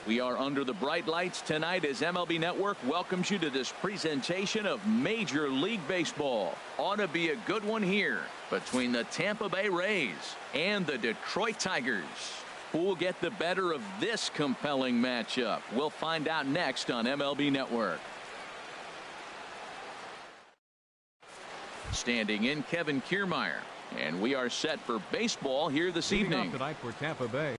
We are under the bright lights tonight as MLB Network welcomes you to this presentation of Major League Baseball. Ought to be a good one here between the Tampa Bay Rays and the Detroit Tigers. Who will get the better of this compelling matchup? We'll find out next on MLB Network. Standing in, Kevin Kiermaier. And we are set for baseball here this evening. Tonight for Tampa Bay.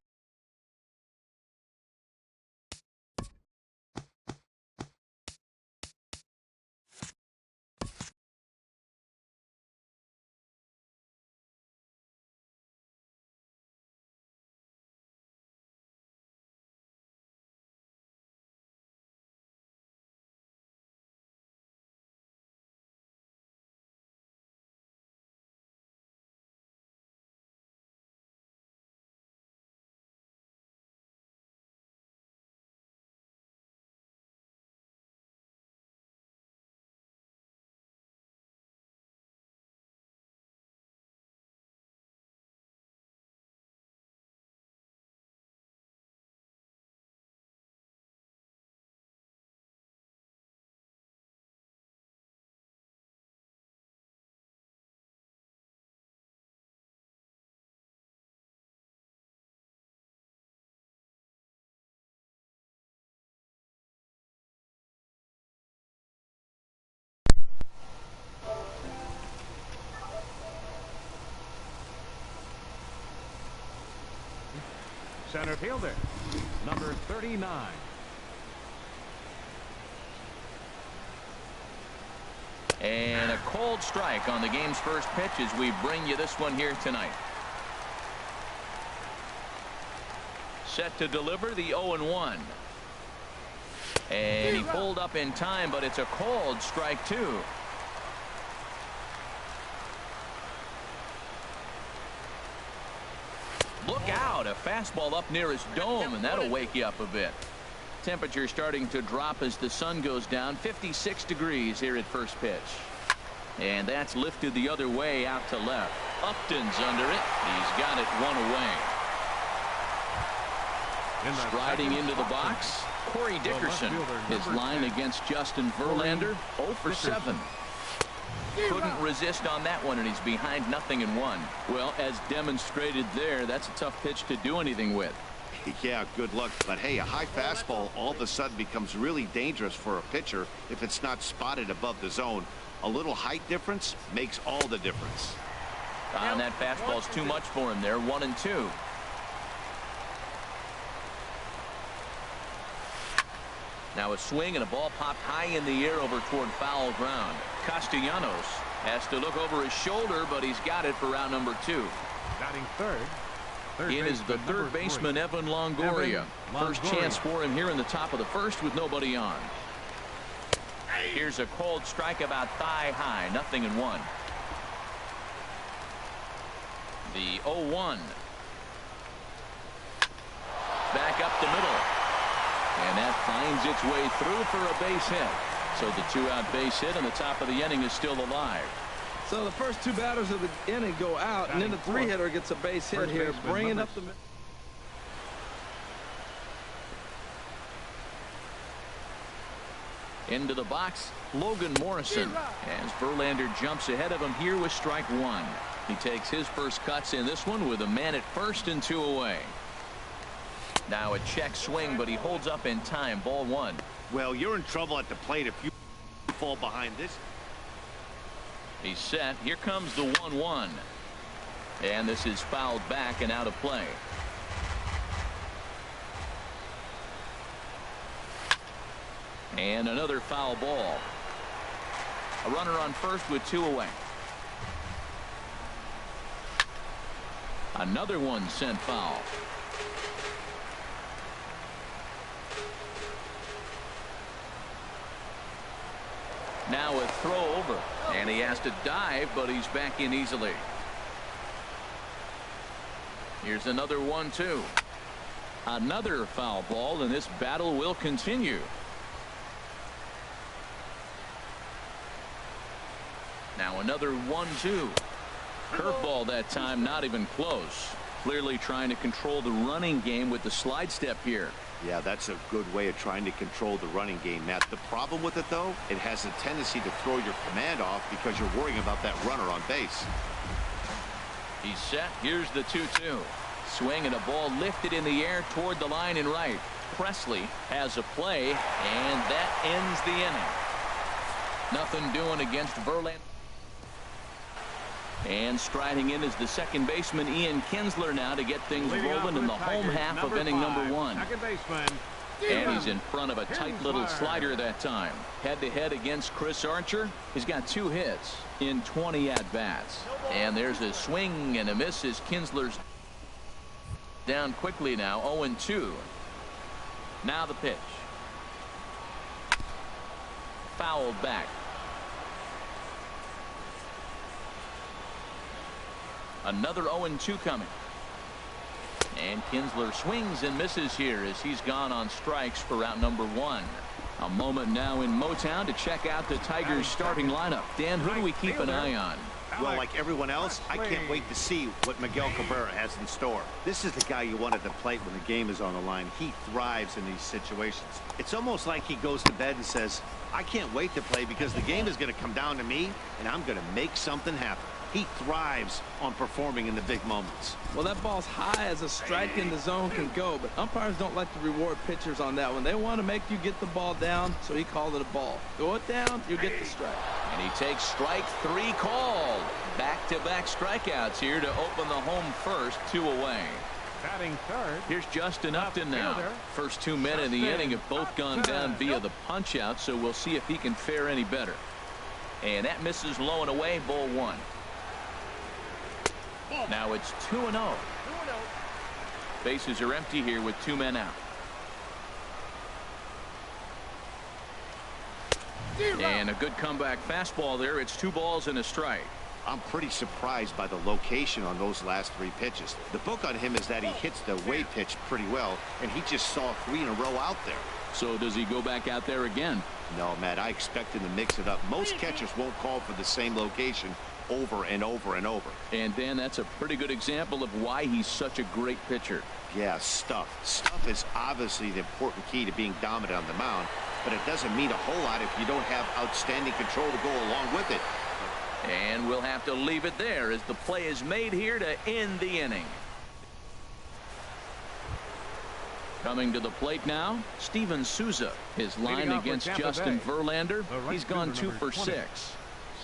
Center fielder, number 39. And a cold strike on the game's first pitch as we bring you this one here tonight. Set to deliver the 0-1. And he pulled up in time, but it's a cold strike too. Look out, a fastball up near his dome, and that'll wake you up a bit. Temperature starting to drop as the sun goes down. 56 degrees here at first pitch. And that's lifted the other way out to left. Upton's under it. He's got it one away. Striding into the box, Corey Dickerson. His line against Justin Verlander, 0 for 7. Couldn't resist on that one, and he's behind 0-1. Well, as demonstrated there, that's a tough pitch to do anything with. Yeah, good luck. But hey, a high fastball all of a sudden becomes really dangerous for a pitcher if it's not spotted above the zone. A little height difference makes all the difference. And that fastball's too much for him there. 1-2. Now a swing and a ball popped high in the air over toward foul ground. Castellanos has to look over his shoulder, but he's got it for round number 2. Batting third. In is the third baseman, Evan Longoria. First chance for him here in the top of the first with nobody on. Here's a cold strike about thigh high. 0-1. The 0-1. Back up the middle. And that finds its way through for a base hit. So the 2-out base hit on the top of the inning is still alive. So the first 2 batters of the inning go out, and then the 3-hitter gets a base hit here, bringing up the middle. Into the box, Logan Morrison, as Verlander jumps ahead of him here with strike 1. He takes his first cuts in this one with a man at first and 2 away. Now a check swing, but he holds up in time. Ball 1. Well, you're in trouble at the plate if you fall behind this. He's set. Here comes the 1-1. And this is fouled back and out of play. And another foul ball. A runner on first with 2 away. Another one sent foul. Now a throw over, and he has to dive, but he's back in easily. Here's another 1-2. Another foul ball, and this battle will continue. Now another 1-2. Curveball that time, not even close. Clearly trying to control the running game with the slide step here. Yeah, that's a good way of trying to control the running game, Matt. The problem with it, though, it has a tendency to throw your command off because you're worrying about that runner on base. He's set. Here's the 2-2. Swing and a ball lifted in the air toward the line and right. Presley has a play, and that ends the inning. Nothing doing against Verlander. And striding in is the second baseman, Ian Kinsler, now to get things rolling in the home half of inning number 1. Second baseman. And he's in front of a tight little slider that time. Head-to-head against Chris Archer. He's got 2 hits in 20 at-bats. And there's a swing and a miss as Kinsler's down quickly now, 0-2. Now the pitch. Fouled back. Another 0-2 coming. And Kinsler swings and misses here as he's gone on strikes for out number 1. A moment now in Motown to check out the Tigers starting lineup. Dan, who do we keep an eye on? Well, like everyone else, I can't wait to see what Miguel Cabrera has in store. This is the guy you want at the plate when the game is on the line. He thrives in these situations. It's almost like he goes to bed and says, I can't wait to play because the game is going to come down to me and I'm going to make something happen. He thrives on performing in the big moments. Well, that ball's high as a strike in the zone can go, but umpires don't like to reward pitchers on that one. They want to make you get the ball down, so he called it a ball. Go it down, you get the strike. And he takes strike 3 called. Back-to-back strikeouts here to open the home first, 2 away. Batting third. Here's Justin Upton now. First 2 men in the inning have both gone down via the punch-out, so we'll see if he can fare any better. And that misses low and away, ball 1. Now it's 2-0. Bases are empty here with 2 men out. And a good comeback fastball there. It's 2 balls and a strike. I'm pretty surprised by the location on those last 3 pitches. The book on him is that he hits the way pitch pretty well, and he just saw 3 in a row out there. So does he go back out there again? No, Matt, I expect him to mix it up. Most catchers won't call for the same location over and over and over. And Dan, that's a pretty good example of why he's such a great pitcher. Yeah, stuff is obviously the important key to being dominant on the mound, but it doesn't mean a whole lot if you don't have outstanding control to go along with it. And we'll have to leave it there as the play is made here to end the inning. Coming to the plate now, Steven Souza. His line against Justin Verlander. He's gone 2 for 6.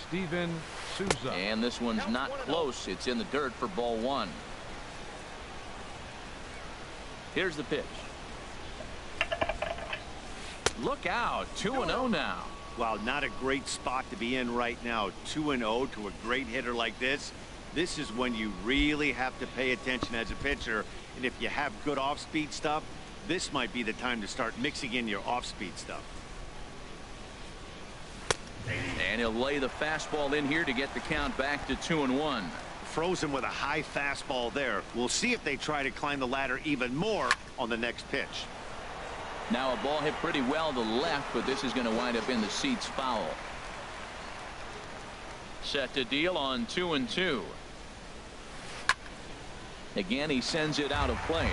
Steven Souza. And this one's not close. It's in the dirt for ball 1. Here's the pitch. Look out. 2-0 now. Wow, not a great spot to be in right now. 2-0 to a great hitter like this. This is when you really have to pay attention as a pitcher. And if you have good off-speed stuff, this might be the time to start mixing in your off-speed stuff. And he'll lay the fastball in here to get the count back to 2-1. Frozen with a high fastball there. We'll see if they try to climb the ladder even more on the next pitch. Now a ball hit pretty well to left, but this is going to wind up in the seats foul. Set to deal on 2-2. Again, he sends it out of play.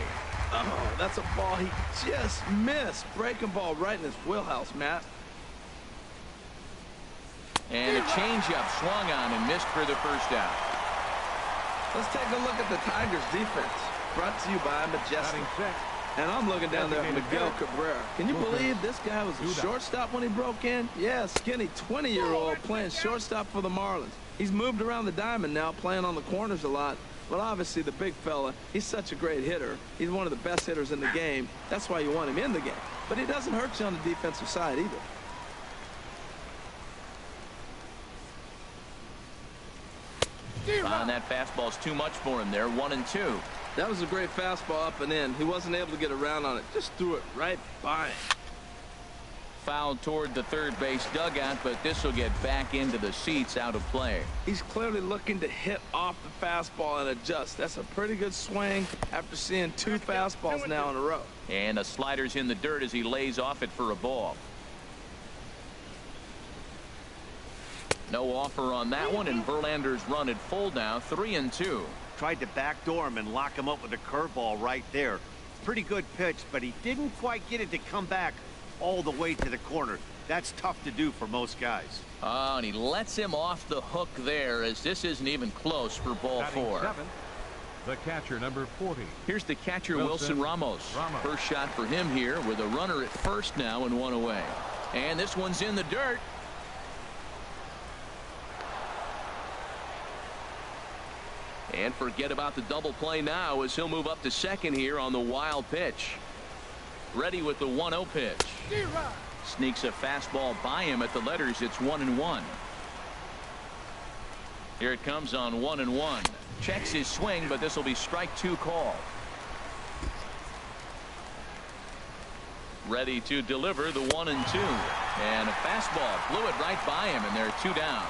Oh, that's a ball he just missed. Breaking ball right in his wheelhouse, Matt. And a changeup swung on and missed for the first out. Let's take a look at the Tigers defense. Brought to you by Majestic. And I'm looking down there at Miguel Cabrera. Can you believe this guy was a shortstop when he broke in? Yeah, skinny 20-year-old playing shortstop for the Marlins. He's moved around the diamond now, playing on the corners a lot. But obviously the big fella, he's such a great hitter. He's one of the best hitters in the game. That's why you want him in the game. But he doesn't hurt you on the defensive side either. And that fastball's too much for him there. 1-2. That was a great fastball up and in. He wasn't able to get around on it. Just threw it right by him. Fouled toward the third base dugout, but this will get back into the seats out of play. He's clearly looking to hit off the fastball and adjust. That's a pretty good swing after seeing 2 fastballs now in a row. And the slider's in the dirt as he lays off it for a ball. No offer on that one, and Verlander's run at full now, 3-2. Tried to backdoor him and lock him up with a curveball right there. Pretty good pitch, but he didn't quite get it to come back all the way to the corner. That's tough to do for most guys. Oh, and he lets him off the hook there, as this isn't even close for ball 4. Seven, the catcher, number 40. Here's the catcher, Wilson Ramos. First shot for him here with a runner at first now and 1 away. And this one's in the dirt. And forget about the double play now as he'll move up to second here on the wild pitch. Ready with the 1-0 pitch. Sneaks a fastball by him at the letters. It's 1-1. Here it comes on 1-1. Checks his swing, but this will be strike 2 call. Ready to deliver the 1-2. And a fastball blew it right by him, and they're 2 down.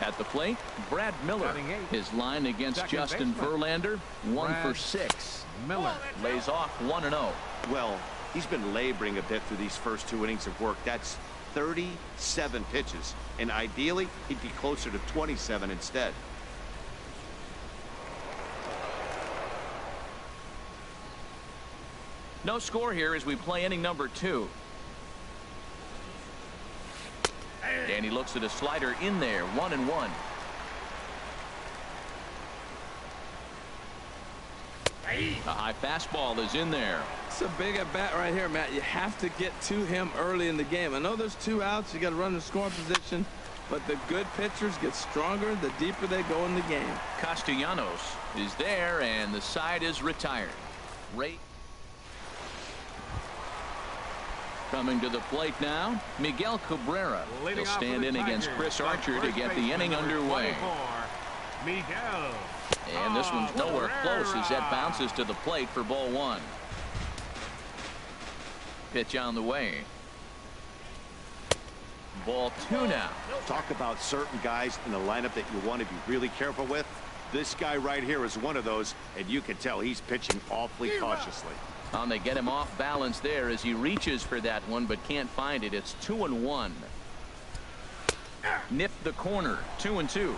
At the plate, Brad Miller. His line against Justin Verlander, 1 for 6. Miller lays off 1-0. Well, he's been laboring a bit through these first 2 innings of work. That's 37 pitches, and ideally he'd be closer to 27 instead. No score here as we play inning number 2. And he looks at a slider in there. 1-1. A high fastball is in there. It's a big at bat right here, Matt. You have to get to him early in the game. I know there's 2 outs. You got to run in scoring position, but the good pitchers get stronger the deeper they go in the game. Castellanos is there, and the side is retired. Coming to the plate now, Miguel Cabrera. He'll stand in against Chris Archer to get the inning underway. Miguel. And this one's nowhere close as that bounces to the plate for ball 1. Pitch on the way. Ball 2 now. Talk about certain guys in the lineup that you want to be really careful with. This guy right here is one of those, and you can tell he's pitching awfully cautiously. And they get him off balance there as he reaches for that one but can't find it. It's 2-1. Nipped the corner. 2-2.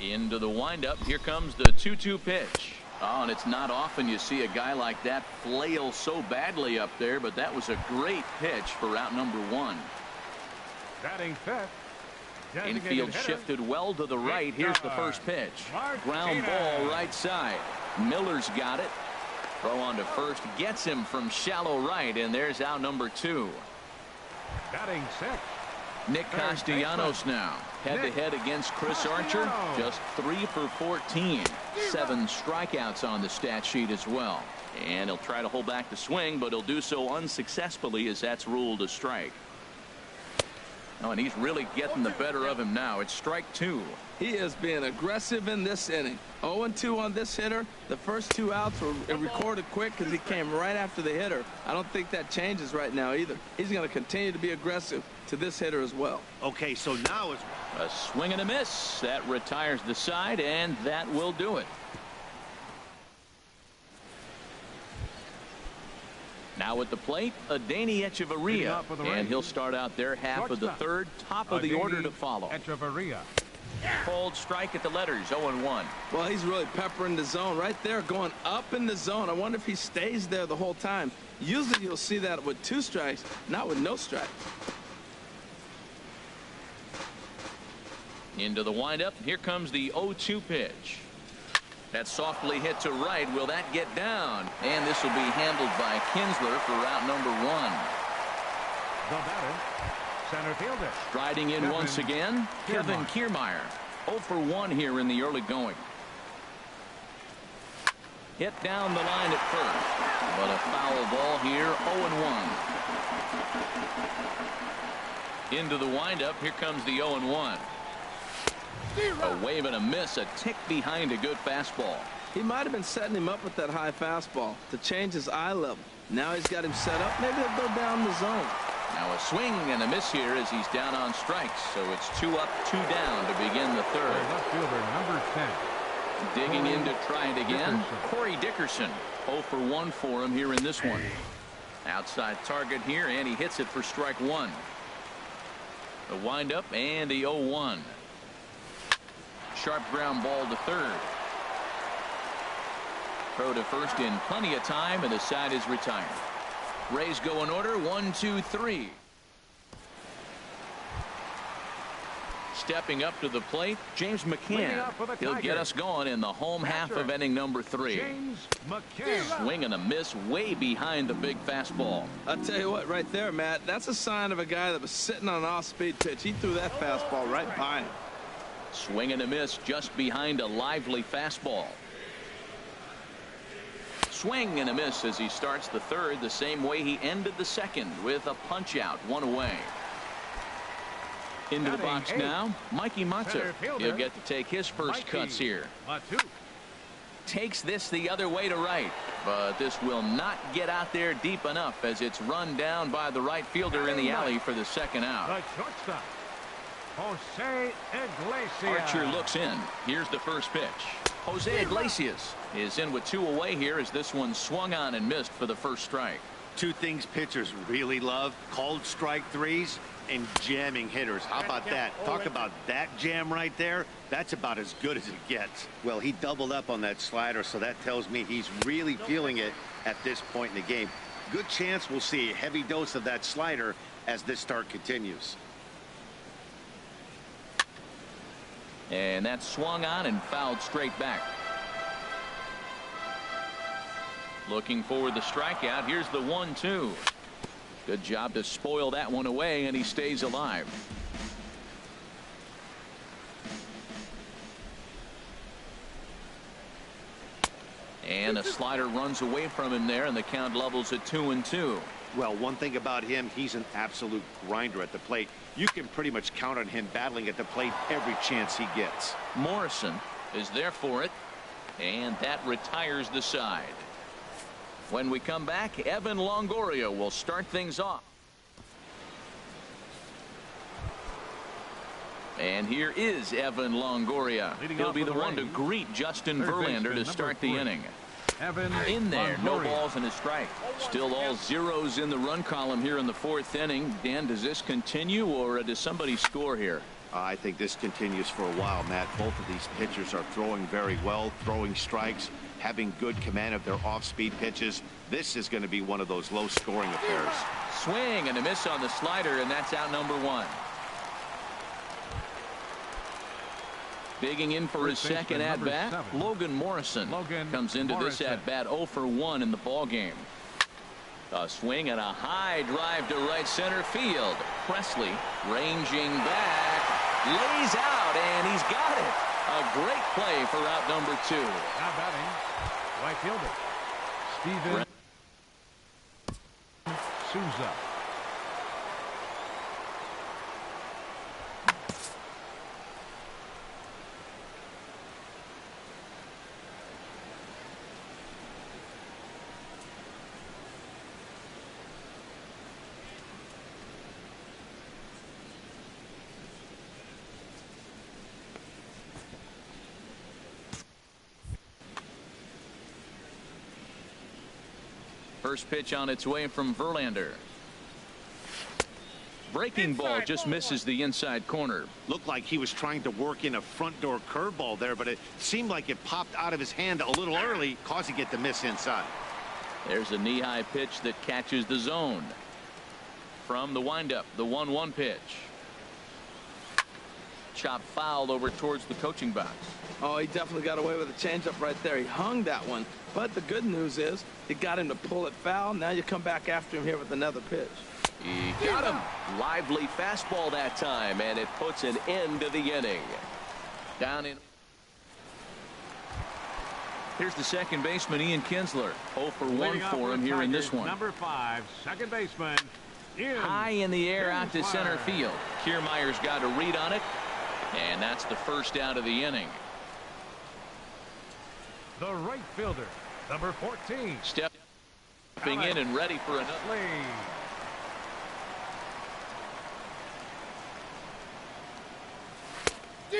Into the windup. Here comes the 2-2 pitch. Oh, and it's not often you see a guy like that flail so badly up there, but that was a great pitch for out number 1. Batting fifth. Infield shifted well to the right. Here's the first pitch. Ground ball right side. Miller's got it. Throw on to first gets him from shallow right, and there's out number 2. Batting sixth. Nick Castellanos now head-to-head against Chris Archer. Just 3 for 14. 7 strikeouts on the stat sheet as well. And he'll try to hold back the swing, but he'll do so unsuccessfully as that's ruled a strike. Oh, and he's really getting the better of him now. It's strike 2. He is being aggressive in this inning. 0-2 on this hitter. The first 2 outs were recorded quick because he came right after the hitter. I don't think that changes right now either. He's going to continue to be aggressive to this hitter as well. Okay, so now it's a swing and a miss. That retires the side, and that will do it. Now at the plate, Adeiny Echeverria, and he'll start out their half of the 3rd. Top of the order to follow. Echeverria. Cold strike at the letters. 0-1. Well, he's really peppering the zone right there, going up in the zone. I wonder if he stays there the whole time. Usually you'll see that with 2 strikes, not with no strikes. Into the windup. Here comes the 0-2 pitch. That's softly hit to right. Will that get down? And this will be handled by Kinsler for route number 1. The batter, center fielder. Striding in once again, Kevin Kiermaier. 0 for 1 here in the early going. Hit down the line at first, but a foul ball here. 0-1. Into the windup. Here comes the 0-1. A wave and a miss, a tick behind a good fastball. He might have been setting him up with that high fastball to change his eye level. Now he's got him set up. Maybe he'll go down the zone. Now a swing and a miss here as he's down on strikes. So it's 2 up, 2 down to begin the 3rd. Left fielder number 10. Digging in to try it again. Corey Dickerson. 0 for 1 for him here in this one. Outside target here, and he hits it for strike 1. The windup and the 0-1. Sharp ground ball to third. Throw to first in plenty of time, and the side is retired. Rays go in order, 1, 2, 3. Stepping up to the plate, James McCann. He'll get us going in the home half of inning number 3. James McCann. Swing and a miss way behind the big fastball. I'll tell you what, right there, Matt, that's a sign of a guy that was sitting on an off-speed pitch. He threw that fastball right by him. Swing and a miss just behind a lively fastball. Swing and a miss as he starts the third the same way he ended the second, with a punch out, 1 away. Into the box now, Mikey Matza. He'll get to take his first cuts here. Takes this the other way to right, but this will not get out there deep enough as it's run down by the right fielder in the alley for the second out. The shortstop, Jose Iglesias. Archer looks in. Here's the first pitch. Jose Iglesias is in with 2 away here as this one swung on and missed for the first strike. 2 things pitchers really love: called strike threes and jamming hitters. How about that? Talk about that jam right there. That's about as good as it gets. Well, he doubled up on that slider, so that tells me he's really feeling it at this point in the game. Good chance we'll see a heavy dose of that slider as this start continues. And that swung on and fouled straight back. Looking for the strikeout. Here's the 1-2. Good job to spoil that one away, and he stays alive. And a slider runs away from him there, and the count levels at 2-2. Well, one thing about him, he's an absolute grinder at the plate. You can pretty much count on him battling at the plate every chance he gets. Morrison is there for it, and that retires the side. When we come back, Evan Longoria will start things off. And here is Evan Longoria. He'll be the one to greet Justin Verlander to start the inning. Evan in there, Longoria. no balls and a strike. Still all zeros in the run column here in the 4th inning. Dan, does this continue, or does somebody score here? I think this continues for a while, Matt. Both of these pitchers are throwing very well, throwing strikes, having good command of their off-speed pitches. This is going to be one of those low-scoring affairs. Swing and a miss on the slider, and that's out number 1. Digging in for his second at-bat, Logan Morrison comes into this at-bat 0 for 1 in the ballgame. A swing and a high drive to right center field. Presley ranging back, lays out, and he's got it. A great play for out number 2. Now batting, right fielder Steven Souza. First pitch on its way from Verlander. Breaking ball just misses the inside corner. Looked like he was trying to work in a front door curveball there, but it seemed like it popped out of his hand a little early, causing it to miss inside. There's a knee-high pitch that catches the zone. From the windup, the 1-1 pitch. Chop fouled over towards the coaching box. Oh, he definitely got away with a changeup right there. He hung that one. But the good news is he got him to pull it foul. Now you come back after him here with another pitch. He got him. Lively fastball that time, and it puts an end to the inning. Down in. Here's the second baseman, Ian Kinsler. 0 for 1 for him here in this one. Number 5, second baseman, Ian high in the air out to Kinsler. center field. Kiermaier's got a read on it, and that's the first out of the inning. The right fielder, number 14. Stepping in and ready for another.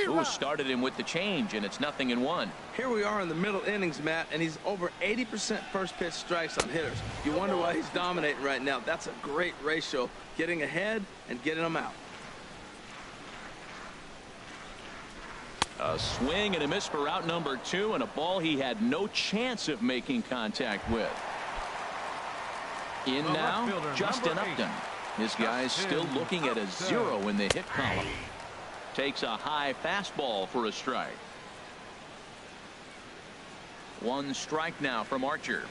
Ooh, started him with the change, and it's 0-1. Here we are in the middle innings, Matt, and he's over 80% first pitch strikes on hitters. You wonder why he's dominating right now. That's a great ratio, getting ahead and getting them out. A swing and a miss for out number 2, and a ball he had no chance of making contact with. In now, Justin Upton. This guy's still looking at a 0 in the hit column. Takes a high fastball for a strike. 1 strike now from Archer.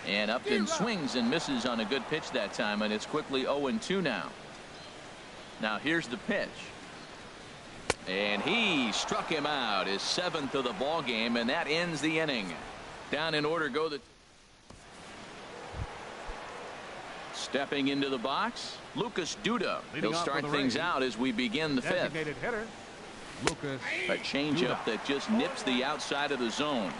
And Upton swings and misses on a good pitch that time, and it's quickly 0-2 now. Now here's the pitch. And he struck him out, his 7th of the ball game, and that ends the inning. Down in order go the stepping into the box, Lucas Duda. He'll start things out as we begin the 5th. Hitter, Lucas a changeup that just nips the outside of the zone.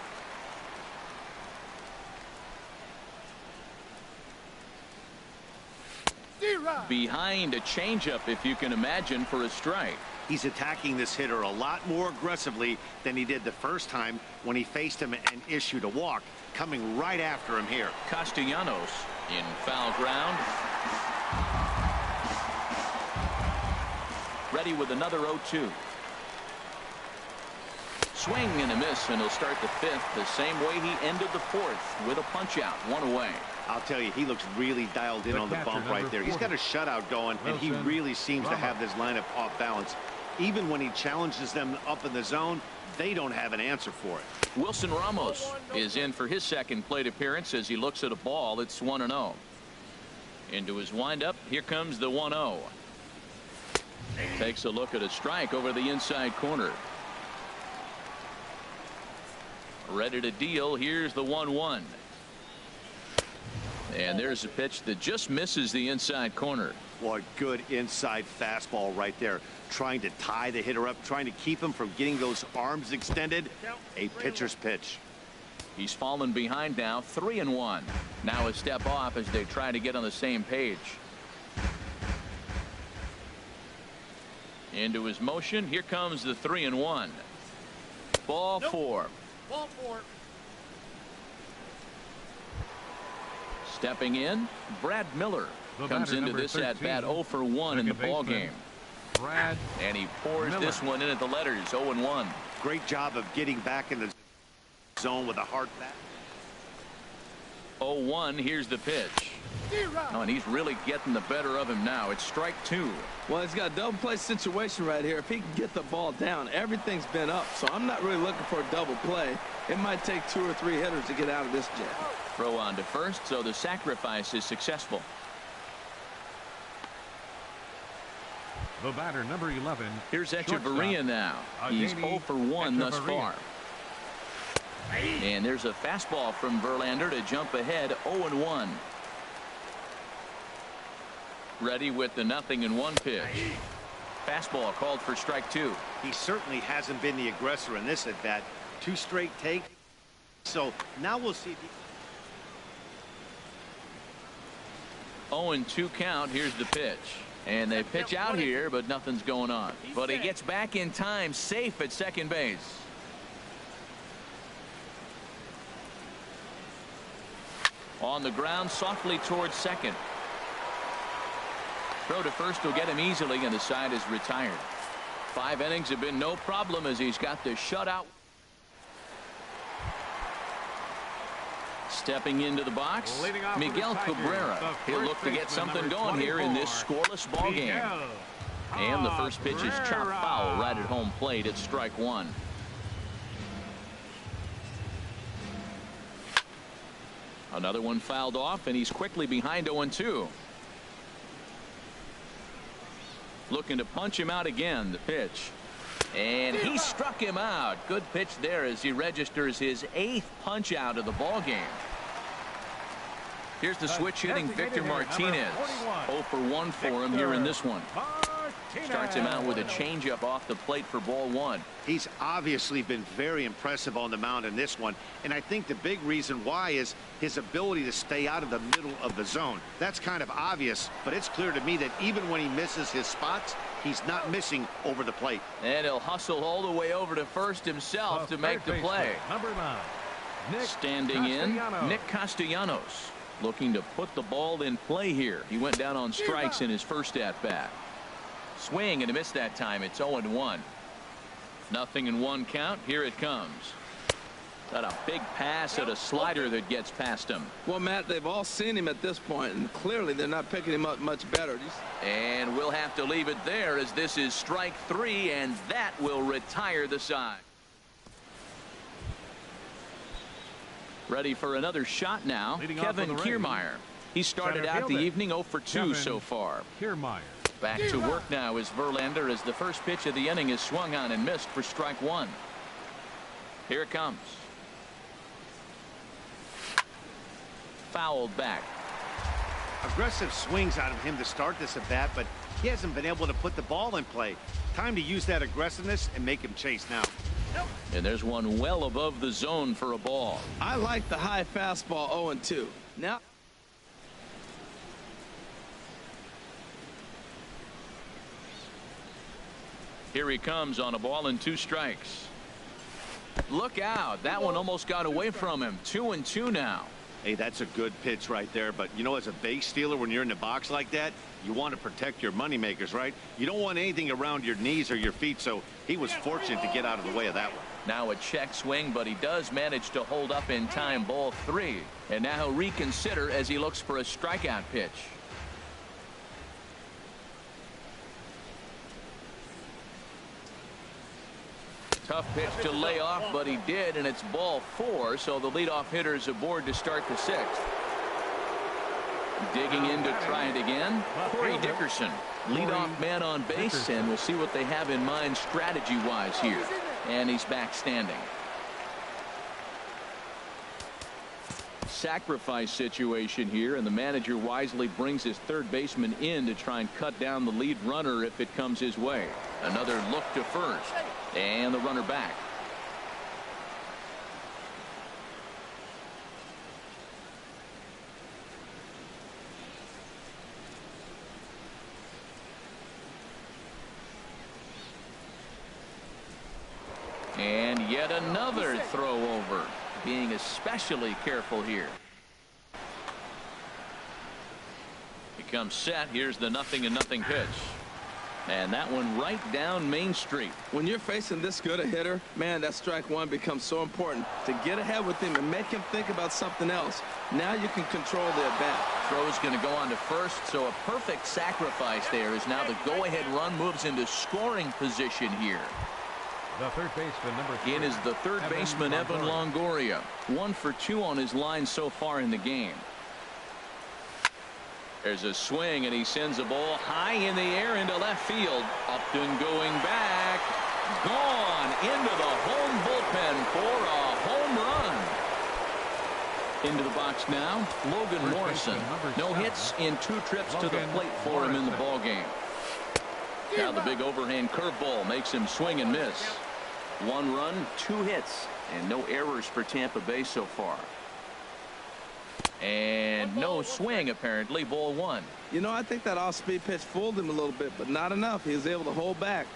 Behind a changeup, if you can imagine, for a strike. He's attacking this hitter a lot more aggressively than he did the first time when he faced him and issued a walk. Coming right after him here. Castellanos in foul ground. Ready with another 0-2. Swing and a miss, and he'll start the 5th the same way he ended the 4th, with a punch out, 1 away. I'll tell you, he looks really dialed in on the bump right there. He's got a shutout going, and he really seems to have this lineup off balance. Even when he challenges them up in the zone, they don't have an answer for it. Wilson Ramos is in for his 2nd plate appearance as he looks at a ball that's 1-0. Into his windup, here comes the 1-0. Takes a look at a strike over the inside corner. Ready to deal. Here's the 1-1. And there's a pitch that just misses the inside corner. Boy, good inside fastball right there. Trying to tie the hitter up, trying to keep him from getting those arms extended. A pitcher's pitch. He's fallen behind now, 3-1. Now a step off as they try to get on the same page. Into his motion. Here comes the 3-1. Ball 4. Ball 4. Stepping in, Brad Miller comes into this at bat 0 for 1 in the ball game. Brad and he pours this one in at the letters, 0-1. Great job of getting back in the zone with a hard bat. 0-1. Here's the pitch. Oh, and he's really getting the better of him now. It's strike 2. Well, he's got a double play situation right here. If he can get the ball down, everything's been up. So I'm not really looking for a double play. It might take 2 or 3 hitters to get out of this jam. Throw on to first, so the sacrifice is successful. The batter, number 11. Here's Echeverria now. He's 0 for 1 thus far. And there's a fastball from Verlander to jump ahead, 0-1. Ready with the 0-1 pitch. Fastball called for strike 2. He certainly hasn't been the aggressor in this at bat. 2 straight takes. So now we'll see if he 0-2 count. Here's the pitch. And they pitch out here, but nothing's going on. But he gets back in time, safe at second base. On the ground, softly towards second. Throw to first will get him easily, and the side is retired. 5 innings have been no problem as he's got the shutout. Stepping into the box, Miguel Cabrera. He'll look to get something going here in this scoreless ball game. And the first pitch is chopped foul right at home plate. It's strike 1. Another one fouled off, and he's quickly behind 0-2. Looking to punch him out again. The pitch. And he struck him out. Good pitch there as he registers his 8th punch out of the ball game. Here's the switch hitting Victor Martinez. 0 for 1 for him here in this one. Starts him out with a changeup off the plate for ball 1. He's obviously been very impressive on the mound in this one, and I think the big reason why is his ability to stay out of the middle of the zone. That's kind of obvious, but it's clear to me that even when he misses his spots, he's not missing over the plate. And he'll hustle all the way over to first himself to make the play. Number 9. Standing in, Nick Castellanos, looking to put the ball in play here. He went down on strikes in his first at bat. Swing and a miss that time. It's 0-1. 0-1 count. Here it comes. Got a big pass at a slider that gets past him. Well, Matt, they've all seen him at this point, and clearly they're not picking him up much better. And we'll have to leave it there as this is strike 3, and that will retire the side. Ready for another shot now. Kevin Kiermaier. He started out the evening 0 for 2 so far. Kiermaier. Back to work now is Verlander as the first pitch of the inning is swung on and missed for strike 1. Here it comes. Fouled back. Aggressive swings out of him to start this at bat, but he hasn't been able to put the ball in play. Time to use that aggressiveness and make him chase now. And there's one well above the zone for a ball. I like the high fastball 0-2. Now. Here he comes on a ball and 2 strikes. Look out. That one almost got away from him. 2-2 now. Hey, that's a good pitch right there. But, you know, as a base stealer, when you're in the box like that, you want to protect your moneymakers, right? You don't want anything around your knees or your feet, so he was fortunate to get out of the way of that one. Now a check swing, but he does manage to hold up in time. Ball 3. And now he'll reconsider as he looks for a strikeout pitch. Tough pitch to lay off, but he did, and it's ball 4, so the leadoff hitter is aboard to start the 6th. Digging in to try it again, Corey Dickerson, leadoff man on base, and we'll see what they have in mind strategy-wise here. And he's back standing. Sacrifice situation here, and the manager wisely brings his third baseman in to try and cut down the lead runner if it comes his way. Another look to first, and the runner back. And yet another throw over. Being especially careful here. He comes set. Here's the 0-0 pitch. And that one right down Main Street. When you're facing this good a hitter, man, that strike 1 becomes so important to get ahead with him and make him think about something else. Now you can control the at-bat. Throw's going to go on to first, so a perfect sacrifice there is now the go-ahead run moves into scoring position here. The third baseman, number 3. In is the third baseman, Evan Longoria. 1 for 2 on his line so far in the game. There's a swing, and he sends a ball high in the air into left field. Upton going back. Gone into the home bullpen for a home run. Into the box now, Logan Morrison. No hits in 2 trips to the plate for him in the ballgame. Now the big overhand curveball makes him swing and miss. 1 run, 2 hits, and no errors for Tampa Bay so far. And no swing, apparently. Ball 1. You know, I think that off-speed pitch fooled him a little bit, but not enough. He was able to hold back.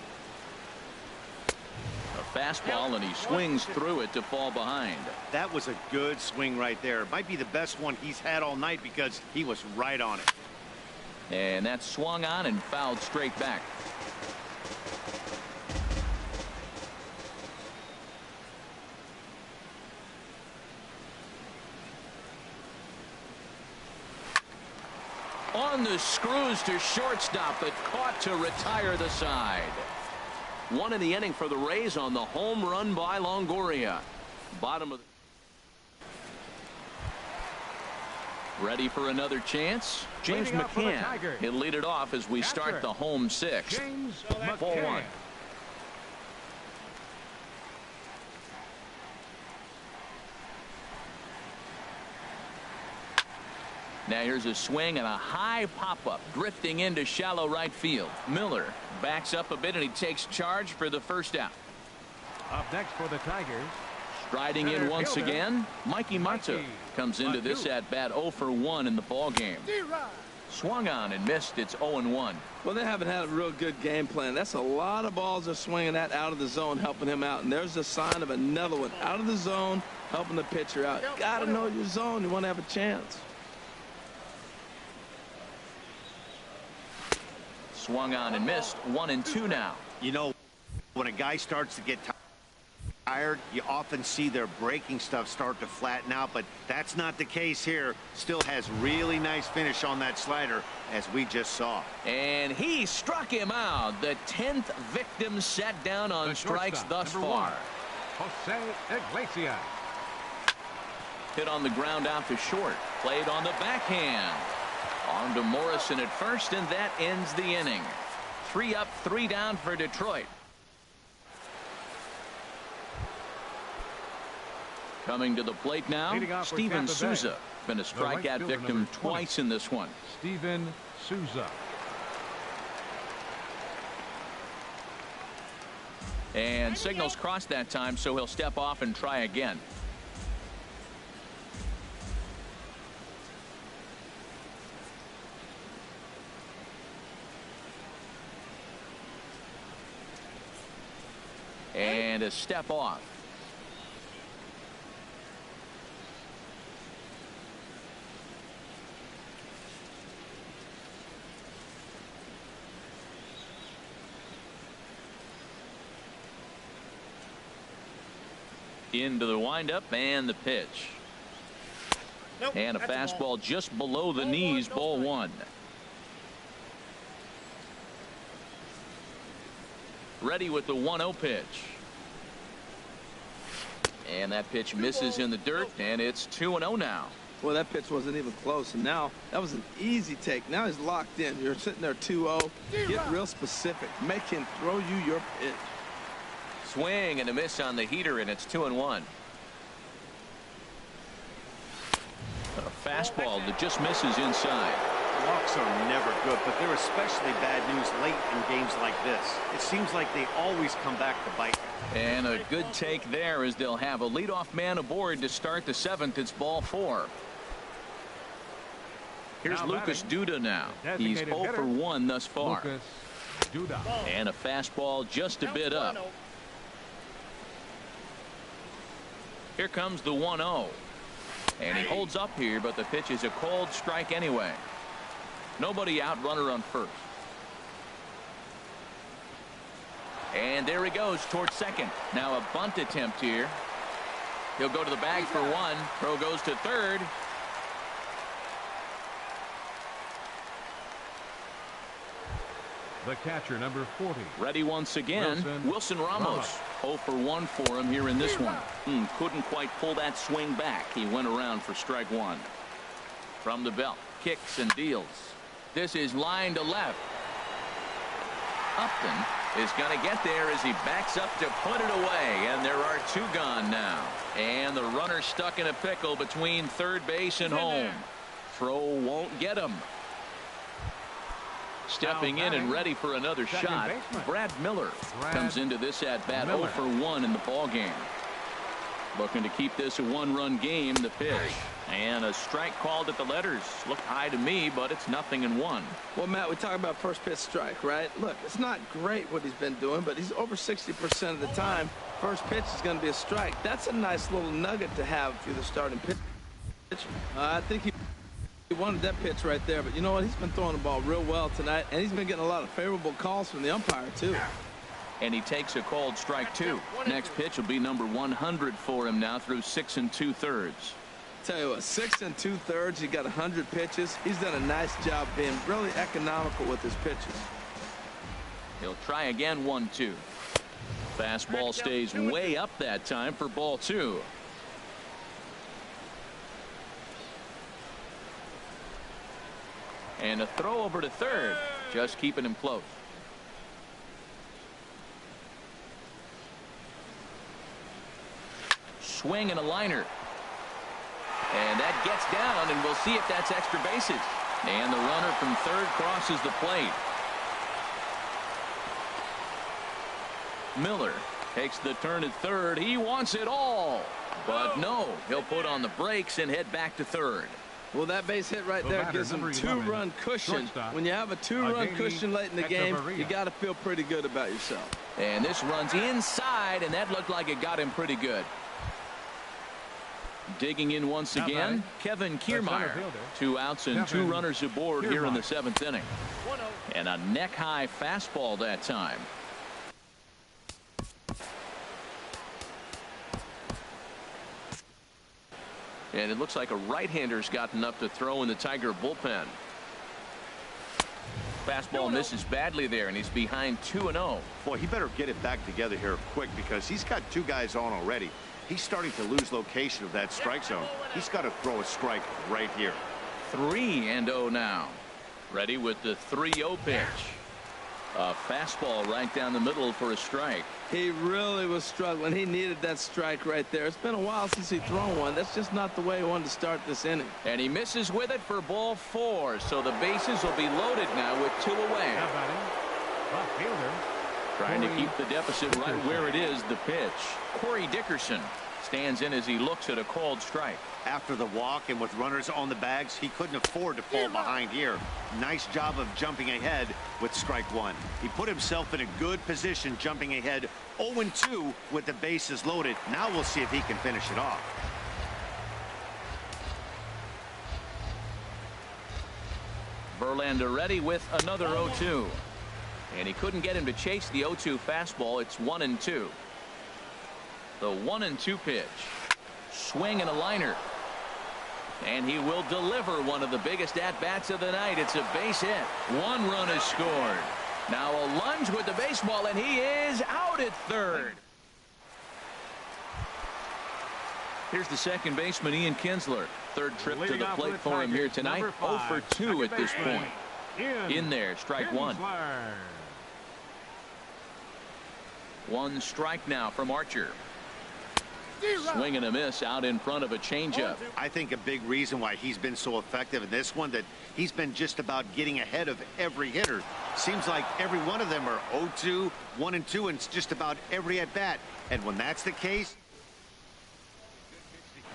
A fastball, and he swings through it to fall behind. That was a good swing right there. It might be the best one he's had all night because he was right on it. And that swung on and fouled straight back. On the screws to shortstop, but caught to retire the side. 1 in the inning for the Rays on the home run by Longoria. Bottom of ready for another chance. James McCann. He'll lead it off as we start the home 6th. Ball 1. Now here's a swing and a high pop-up drifting into shallow right field. Miller backs up a bit, and he takes charge for the first out. Up next for the Tigers. Striding in once again, Mikey Mata comes into this at-bat 0 for 1 in the ballgame. Swung on and missed. It's 0-1. Well, they haven't had a real good game plan. That's a lot of balls they're swinging at out of the zone, helping him out. And there's a sign of another one out of the zone, helping the pitcher out. You got to know your zone. You want to have a chance. Swung on and missed. 1-2 now. You know, when a guy starts to get tired, you often see their breaking stuff start to flatten out, but that's not the case here. Still has really nice finish on that slider, as we just saw. And he struck him out. The 10th victim set down on strikes thus far. Jose Iglesias. Hit on the ground out to short. Played on the backhand. On to Morrison at first, and that ends the inning. 3 up, 3 down for Detroit. Coming to the plate now, Steven Souza. Been a strikeout victim twice in this one. Steven Souza. And signals crossed that time, so he'll step off and try again. And a step off. Into the windup and the pitch. Nope, and a fastball just below the knees, ball 1. Ready with the 1-0 pitch. And that pitch misses in the dirt, and it's 2-0 now. Well, that pitch wasn't even close, and now that was an easy take. Now he's locked in. You're sitting there 2-0. Get real specific. Make him throw you your pitch. Swing and a miss on the heater, and it's 2-1. A fastball that just misses inside. Walks are never good, but they're especially bad news late in games like this. It seems like they always come back to bite. And a good take there as they'll have a leadoff man aboard to start the 7th. It's ball 4. Here's Lucas Duda now. He's 0 for 1 thus far. Lucas Duda. And a fastball just a bit up. Here comes the 1-0. And he holds up here, but the pitch is a cold strike anyway. Nobody out, runner on first. And there he goes towards second. Now a bunt attempt here. He'll go to the bag for 1. Throw goes to third. The catcher, number 40. Ready once again, Wilson Ramos. 0 for 1 for him here in this one. Couldn't quite pull that swing back. He went around for strike 1. From the belt, kicks and deals. This is line to left. Upton is going to get there as he backs up to put it away, and there are 2 gone now. And the runner stuck in a pickle between third base and home. Throw won't get him. Stepping in and ready for another shot, Brad Miller comes into this at bat 0 for 1 in the ball game. Looking to keep this a 1-run game. The pitch and a strike called at the letters. Looked high to me, but it's 0-1. Well, Matt, we talk about first pitch strike, right? Look, it's not great what he's been doing, but he's over 60% of the time. First pitch is going to be a strike. That's a nice little nugget to have if you're the starting pitcher. I think he wanted that pitch right there, but you know what? He's been throwing the ball real well tonight, and he's been getting a lot of favorable calls from the umpire, too. And he takes a called strike 2. Next pitch will be number 100 for him now through 6 2/3. Tell you what, 6 2/3. He got 100 pitches. He's done a nice job being really economical with his pitches. He'll try again. 1-2. Fastball stays way up that time for ball 2. And a throw over to third, just keeping him close. Swing and a liner. And that gets down, and we'll see if that's extra bases. And the runner from third crosses the plate. Miller takes the turn at third. He wants it all. But no, he'll put on the brakes and head back to third. Well, that base hit right there gives him 2-run cushion. When you have a 2-run cushion late in the game, you got to feel pretty good about yourself. And this runs inside, and that looked like it got him pretty good. Digging in once again, Kevin Kiermaier. 2 outs and 2 runners aboard here in the 7th inning. And a neck-high fastball that time. And it looks like a right-hander's got enough to throw in the Tiger bullpen. Fastball misses badly there, and he's behind 2-0. Boy, he better get it back together here quick because he's got 2 guys on already. He's starting to lose location of that strike zone. He's got to throw a strike right here. 3-0 now. Ready with the 3-0 pitch. A fastball right down the middle for a strike. He really was struggling. He needed that strike right there. It's been a while since he's thrown one. That's just not the way he wanted to start this inning. And he misses with it for ball 4. So the bases will be loaded now with 2 away. How about him? Left fielder. Trying to keep the deficit right where it is. The pitch. Corey Dickerson stands in as he looks at a called strike. After the walk and with runners on the bags, he couldn't afford to fall behind here. Nice job of jumping ahead with strike 1. He put himself in a good position jumping ahead 0-2 with the bases loaded. Now we'll see if he can finish it off. Verlander ready with another 0-2. And he couldn't get him to chase the 0-2 fastball. It's 1-2. The 1-2 pitch. Swing and a liner. And he will deliver one of the biggest at-bats of the night. It's a base hit. 1 run is scored. Now a lunge with the baseball, and he is out at third. Here's the second baseman, Ian Kinsler. Third trip to the plate for him here tonight. 0 for 2 at this point. In there, strike 1. 1 strike now from Archer. Swing and a miss out in front of a changeup. I think a big reason why he's been so effective in this one that he's been just about getting ahead of every hitter. Seems like every one of them are 0-2, 1-2, and it's just about every at bat. And when that's the case,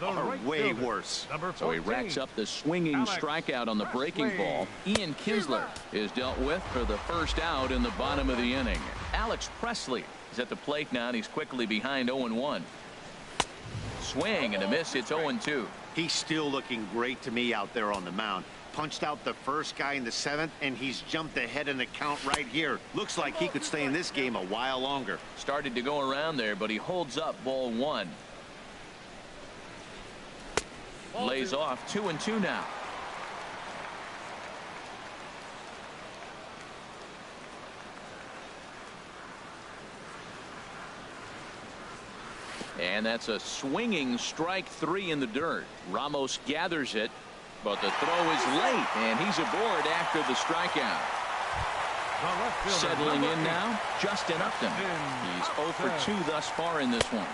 are way worse. So he racks up the swinging strikeout on the breaking ball. Ian Kinsler is dealt with for the first out in the bottom of the inning. Alex Presley is at the plate now, and he's quickly behind 0-1. Swing and a miss. It's 0-2. He's still looking great to me out there on the mound. Punched out the first guy in the 7th, and he's jumped ahead in the count right here. Looks like he could stay in this game a while longer. Started to go around there, but he holds up ball 1. Lays off 2-2 now. And that's a swinging strike 3 in the dirt. Ramos gathers it, but the throw is late, and he's aboard after the strikeout. Settling in now, Justin Upton. He's 0 for 2 thus far in this one.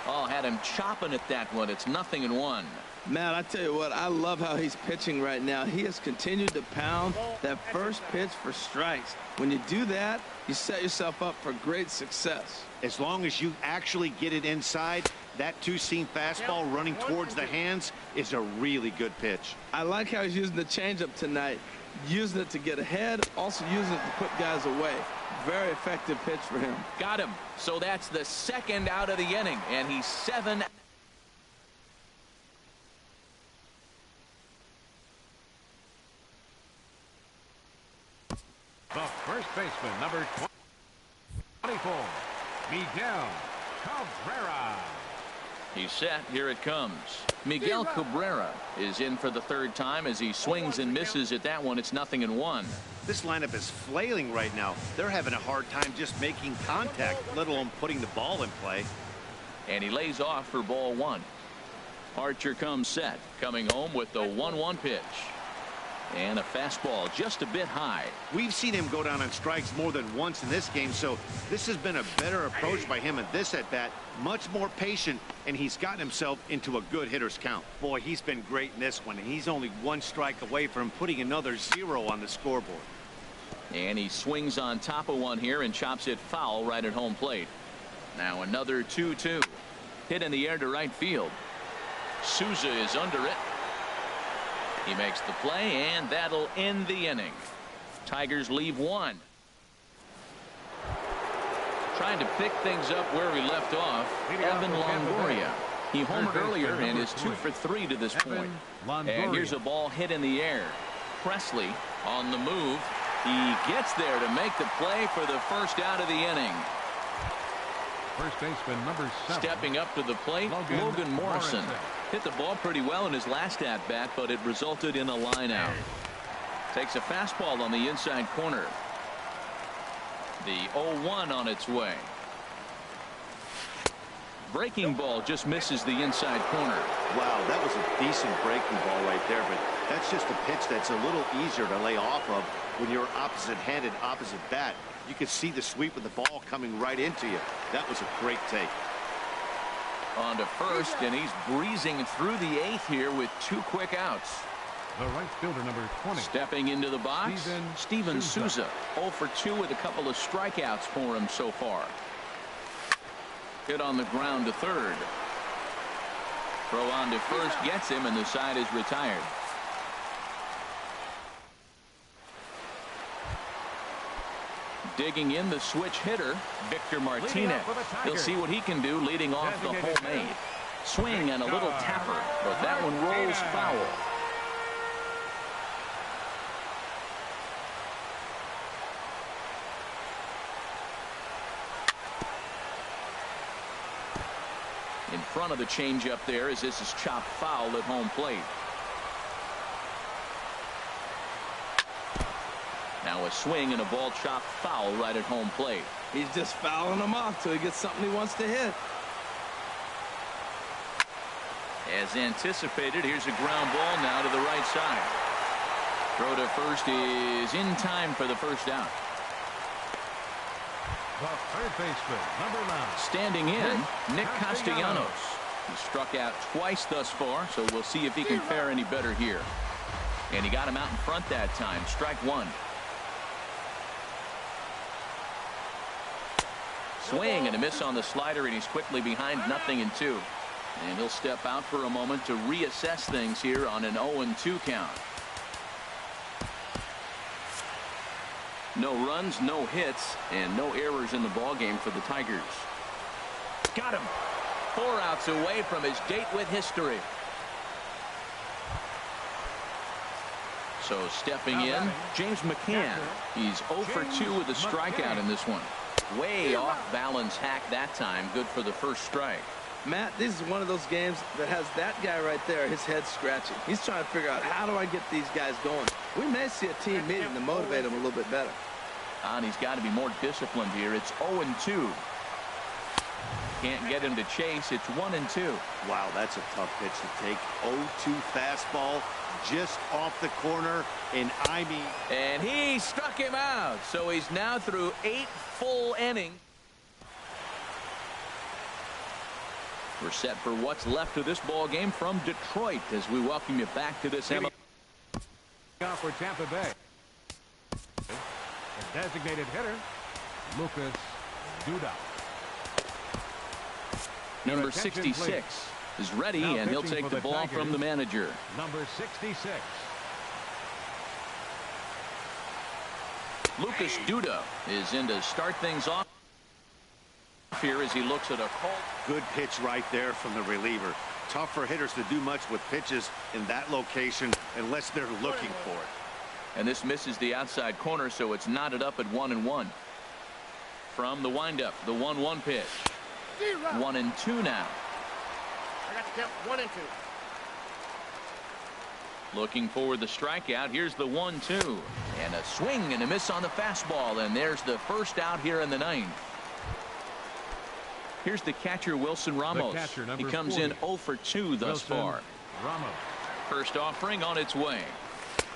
Oh, had him chopping at that one. It's 0-1. Man, I tell you what, I love how he's pitching right now. He has continued to pound that first pitch for strikes. When you do that, you set yourself up for great success. As long as you actually get it inside, that 2-seam fastball running towards the hands is a really good pitch. I like how he's using the changeup tonight. Using it to get ahead, also using it to put guys away. Very effective pitch for him. Got him. So that's the second out of the inning, and he's 7. The first baseman, number 24, Miguel Cabrera. He's set. Here it comes. Miguel Cabrera is in for the 3rd time as he swings and misses at that one. It's 0-1. This lineup is flailing right now. They're having a hard time just making contact, let alone putting the ball in play. And he lays off for ball 1. Archer comes set, coming home with the 1-1 pitch. And a fastball just a bit high. We've seen him go down on strikes more than once in this game, so this has been a better approach by him at this at-bat. Much more patient, and he's gotten himself into a good hitter's count. Boy, he's been great in this one, and he's only 1 strike away from putting another 0 on the scoreboard. And he swings on top of one here and chops it foul right at home plate. Now another 2-2. Hit in the air to right field. Souza is under it. He makes the play, and that'll end the inning. Tigers leave 1. Trying to pick things up where we left off, Evan Longoria. He homered earlier and is 2 for 3 to this point. And here's a ball hit in the air. Presley on the move. He gets there to make the play for the first out of the inning. First baseman, number 7. Stepping up to the plate, Logan Morrison. Hit the ball pretty well in his last at-bat, but it resulted in a line-out. Takes a fastball on the inside corner. The 0-1 on its way. Breaking ball just misses the inside corner. Wow, that was a decent breaking ball right there, but that's just a pitch that's a little easier to lay off of when you're opposite-handed, opposite bat. You could see the sweep of the ball coming right into you. That was a great take. On to first, and he's breezing through the 8th here with 2 quick outs. The right fielder, number 20. Stepping into the box, Steven Souza. 0 for 2 with a couple of strikeouts for him so far. Hit on the ground to third. Throw on to first gets him, and the side is retired. Digging in the switch hitter, Victor Martinez. He'll see what he can do leading off the homemade. Swing and a little tapper, but that one rolls foul. In front of the changeup there as this is chopped foul at home plate. Now a swing and a ball chopped foul right at home plate. He's just fouling them off till he gets something he wants to hit. As anticipated, here's a ground ball now to the right side. Throw to first is in time for the first out. The third baseman, number 9. Standing in, Nick Castellanos. He struck out twice thus far, so we'll see if he can fare any better here. And he got him out in front that time. Strike 1. Swing and a miss on the slider, and he's quickly behind 0-2. And he'll step out for a moment to reassess things here on an 0-2 count. No runs, no hits, and no errors in the ballgame for the Tigers. Got him. 4 outs away from his date with history. So stepping in, James McCann. He's 0 for 2 with a strikeout in this one. Way off balance hack that time. Good for the first strike. Matt, this is one of those games that has that guy right there, his head scratching. He's trying to figure out, how do I get these guys going? We may see a team meeting to motivate him a little bit better. And he's got to be more disciplined here. It's 0-2. Can't get him to chase. It's 1-2. Wow, that's a tough pitch to take. 0-2 fastball just off the corner, and and he struck him out. So he's now through 8 full innings. We're set for what's left of this ball game from Detroit as we welcome you back to this MLB for Tampa Bay. The designated hitter, Lucas Duda. Number 66 is ready, and he'll take the ball from the manager. Number 66. Lucas Duda is in to start things off here as he looks at a call. Good pitch right there from the reliever. Tough for hitters to do much with pitches in that location unless they're looking for it. And this misses the outside corner, so it's knotted up at 1-1. From the windup, the 1-1 pitch. 1-2 now. I got to count 1-2. Looking for the strikeout. Here's the 1-2. And a swing and a miss on the fastball. And there's the first out here in the 9th. Here's the catcher, Wilson Ramos. He comes 40. In 0 for 2 thus far. Ramos. First offering on its way.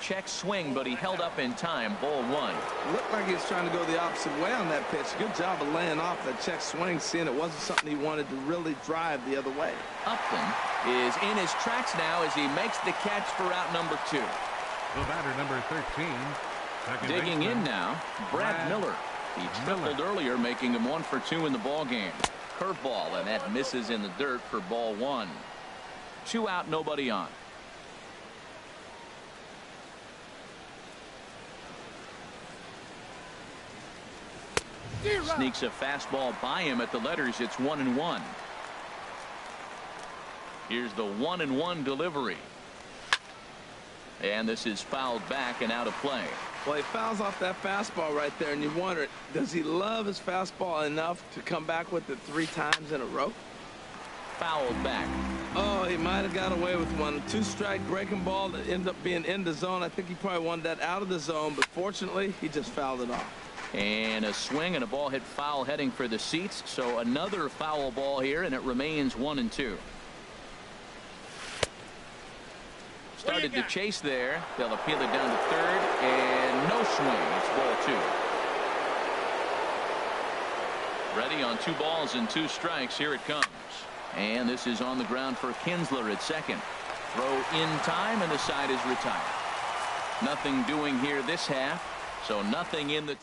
Check swing, but he held up in time. Ball 1. Looked like he was trying to go the opposite way on that pitch. Good job of laying off that check swing, seeing it wasn't something he wanted to really drive the other way. Upton is in his tracks now as he makes the catch for out number 2. The batter, number 13. Digging in now, Brad Miller. He tripled earlier, making him 1 for 2 in the ball game. Curveball, and that misses in the dirt for ball 1. 2 out, nobody on. Sneaks a fastball by him at the letters. It's 1-1. Here's the 1-1 delivery. And this is fouled back and out of play. Well, he fouls off that fastball right there, and you wonder, does he love his fastball enough to come back with it 3 times in a row? Fouled back. Oh, he might have got away with one. 2-strike breaking ball that ended up being in the zone. I think he probably wanted that out of the zone, but fortunately, he just fouled it off. And a swing and a ball hit foul heading for the seats. So another foul ball here, and it remains 1-2. Started to chase there. They'll appeal it down to third, and no swing. It's ball 2. Ready on 2 balls and 2 strikes. Here it comes. And this is on the ground for Kinsler at second. Throw in time, and the side is retired. Nothing doing here this half, so nothing in the...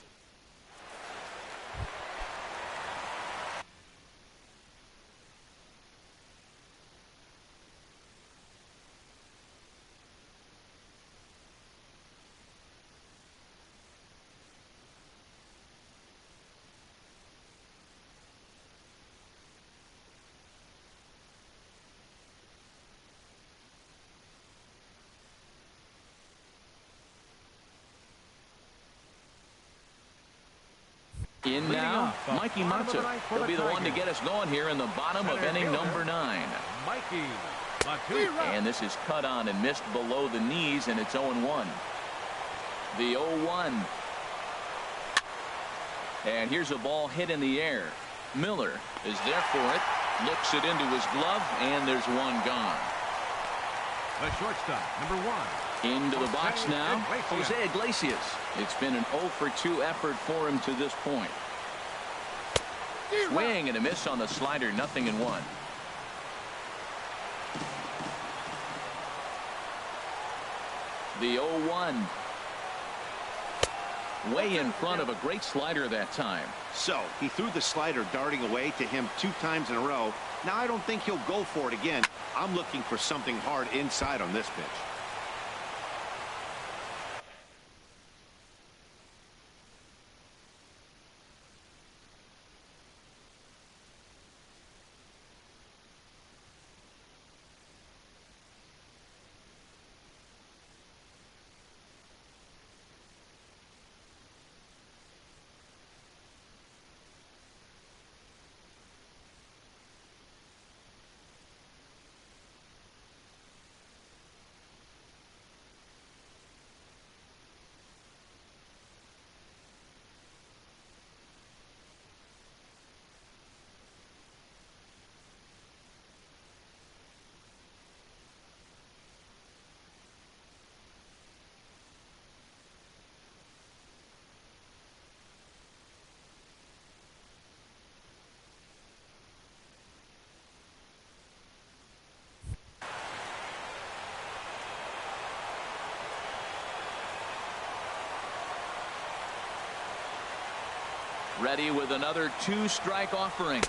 In now, Mikey Matza. He'll be the one to get us going here in the bottom of inning number 9. Mikey Matza. And this is cut on and missed below the knees, and it's 0-1. The 0-1. And here's a ball hit in the air. Miller is there for it. Looks it into his glove, and there's one gone. The shortstop, number 1. Into the box now, Jose Iglesias. It's been an 0-for-2 effort for him to this point. Swing and a miss on the slider, 0-1. The 0-1. Way in front of a great slider that time. So he threw the slider darting away to him 2 times in a row. Now I don't think he'll go for it again. I'm looking for something hard inside on this pitch. Ready with another 2-strike offering.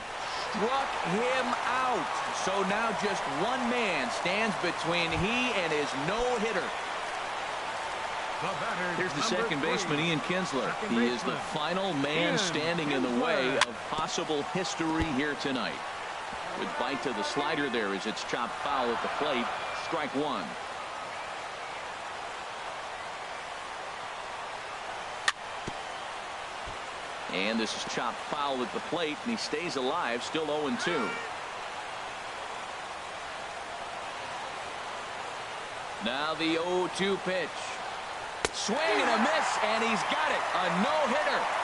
Struck him out. So now just one man stands between he and his no-hitter. Here's the second baseman, Ian Kinsler. He is the final man standing in the way of possible history here tonight. With bite to the slider there as it's chopped foul at the plate. Strike 1. And this is chopped foul at the plate, and he stays alive, still 0-2. Now the 0-2 pitch. Swing and a miss, and he's got it. A no-hitter.